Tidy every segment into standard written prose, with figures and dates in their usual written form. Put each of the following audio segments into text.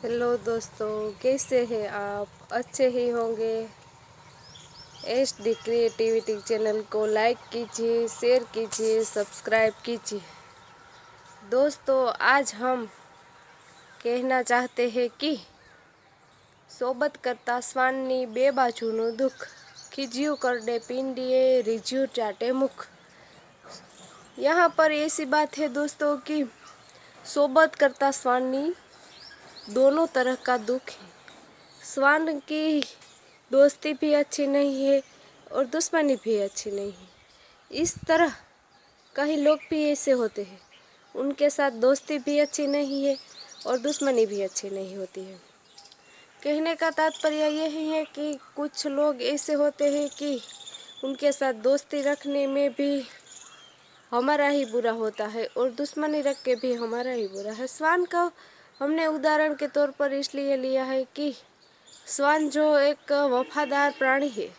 Hello दोस्तों, कैसे हैं आप? अच्छे ही होंगे। HD क्रिएटिविटी चैनल को लाइक कीजिए, शेयर कीजिए, सब्सक्राइब कीजिए। दोस्तों, आज हम कहना चाहते हैं कि सोबत करता श्वाननी बे बाजूનું दुख, खिजिયું करडे पिंडिये रिझ्યું चाटे मुख। यहाँ पर ऐसी बात है दोस्तों कि सोबत करता श्वाननी दोनों तरह का दुख है। श्वान की दोस्ती भी अच्छी नहीं है और दुश्मनी भी अच्छी नहीं है। इस तरह कई लोग भी ऐसे होते हैं, उनके साथ दोस्ती भी अच्छी नहीं है और दुश्मनी भी अच्छी नहीं होती है। कहने का तात्पर्य यही है कि कुछ लोग ऐसे होते हैं कि उनके साथ दोस्ती रखने में भी हमारा ही बुरा होता है और दुश्मनी रख के भी हमारा ही बुरा है। श्वान का हमने उदाहरण के तौर पर इसलिए लिया है कि श्वान जो एक वफादार प्राणी है,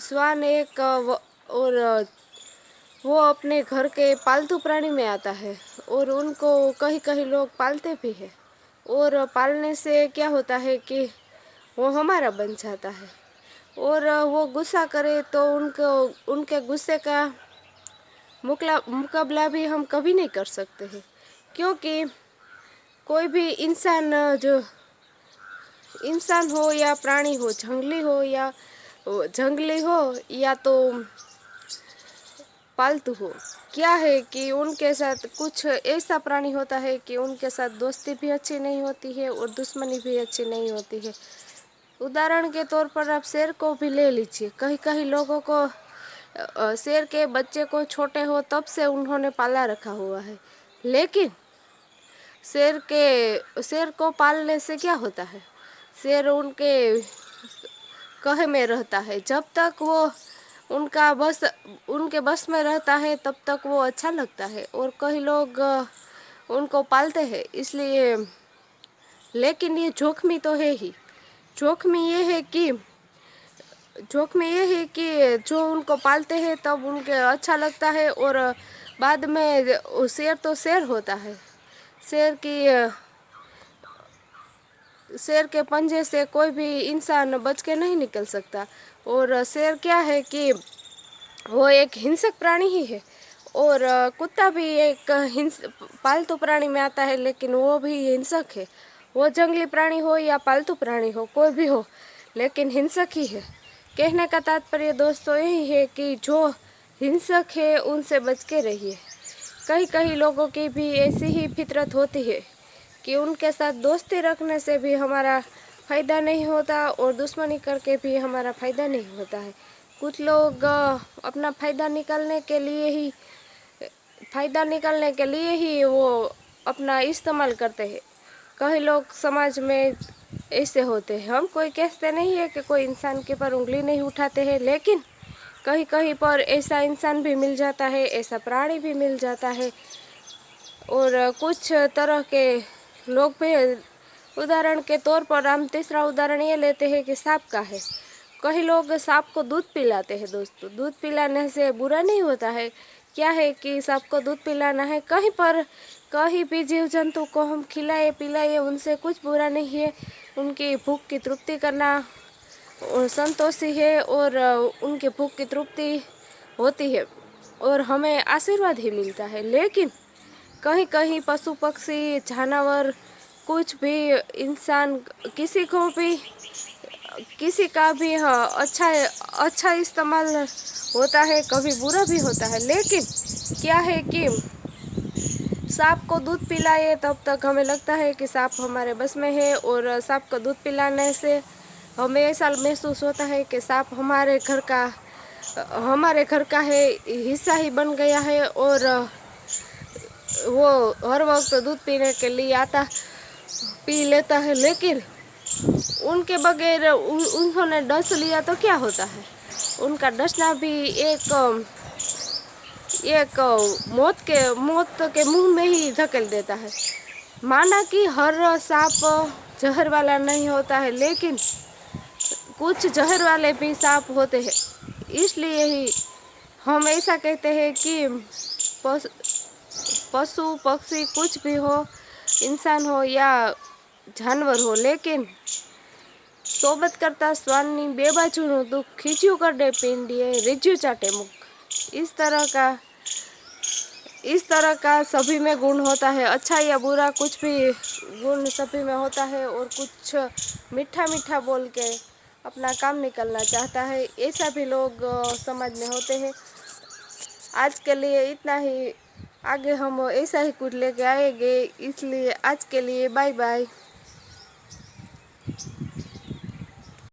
श्वान एक और वो अपने घर के पालतू प्राणी में आता है और उनको कहीं लोग पालते भी हैं। और पालने से क्या होता है कि वो हमारा बन जाता है और वो गुस्सा करे तो उनके गुस्से का मुकाबला भी हम कभी नहीं कर सकते हैं, क्योंकि कोई भी इंसान हो या प्राणी हो, जंगली हो या तो पालतू हो, क्या है कि उनके साथ कुछ ऐसा प्राणी होता है कि उनके साथ दोस्ती भी अच्छी नहीं होती है और दुश्मनी भी अच्छी नहीं होती है। उदाहरण के तौर पर आप शेर को भी ले लीजिए। कई लोगों को शेर के बच्चे को छोटे हो तब से उन्होंने पाला रखा हुआ है, लेकिन शेर को पालने से क्या होता है, शेर उनके कहे में रहता है। जब तक वो उनके बस में रहता है तब तक वो अच्छा लगता है और कई लोग उनको पालते हैं इसलिए। लेकिन ये जोखमी तो है ही। जोखमी ये है कि जो उनको पालते हैं तब उनके अच्छा लगता है और बाद में शेर तो शेर होता है। शेर के पंजे से कोई भी इंसान बच के नहीं निकल सकता। और शेर क्या है कि वो एक हिंसक प्राणी ही है और कुत्ता भी एक पालतू प्राणी में आता है, लेकिन वो भी हिंसक है। वो जंगली प्राणी हो या पालतू प्राणी हो, कोई भी हो, लेकिन हिंसक ही है। कहने का तात्पर्य दोस्तों यही है कि जो हिंसक है उनसे बच के रहिए। कई लोगों की भी ऐसी ही फितरत होती है कि उनके साथ दोस्ती रखने से भी हमारा फ़ायदा नहीं होता और दुश्मनी करके भी हमारा फ़ायदा नहीं होता है। कुछ लोग अपना फ़ायदा निकालने के लिए ही वो अपना इस्तेमाल करते हैं। कई लोग समाज में ऐसे होते हैं। हम कोई कहते नहीं है कि कोई इंसान के पर उंगली नहीं उठाते हैं, लेकिन कहीं पर ऐसा इंसान भी मिल जाता है, ऐसा प्राणी भी मिल जाता है। और कुछ तरह के लोग भी, उदाहरण के तौर पर हम तीसरा उदाहरण ये लेते हैं कि सांप का है। कई लोग सांप को दूध पिलाते हैं। दोस्तों, दूध पिलाने से बुरा नहीं होता है। क्या है कि सांप को दूध पिलाना है, कहीं भी जीव जंतु को हम खिलाए पिलाए, उनसे कुछ बुरा नहीं है। उनकी भूख की तृप्ति करना संतोषी है और उनके भूख की तृप्ति होती है और हमें आशीर्वाद ही मिलता है। लेकिन कहीं पशु पक्षी जानवर कुछ भी इंसान किसी का भी अच्छा इस्तेमाल होता है, कभी बुरा भी होता है। लेकिन क्या है कि सांप को दूध पिलाए तब तक हमें लगता है कि सांप हमारे बस में है और सांप को दूध पिलाने से हमें ऐसा महसूस होता है कि सांप हमारे घर का है, हिस्सा ही बन गया है और वो हर वक्त दूध पीने के लिए पी लेता है। लेकिन उनके बगैर उन्होंने डस लिया तो क्या होता है, उनका डसना भी एक मौत के मुंह में ही धकेल देता है। माना कि हर सांप जहर वाला नहीं होता है, लेकिन कुछ जहर वाले भी सांप होते हैं। इसलिए ही हम ऐसा कहते हैं कि पशु पक्षी कुछ भी हो, इंसान हो या जानवर हो, लेकिन सोबत करता स्वाननी बेबाजूનું दुख खींच्યું करदे पिंडिये रिज्यू चाटे मुख। इस तरह का सभी में गुण होता है, अच्छा या बुरा कुछ भी गुण सभी में होता है, और कुछ मीठा मीठा बोल के अपना काम निकलना चाहता है, ऐसा भी लोग समाज में होते हैं। आज के लिए इतना ही, आगे हम ऐसा ही कुछ लेके आएंगे, इसलिए आज के लिए बाय बाय।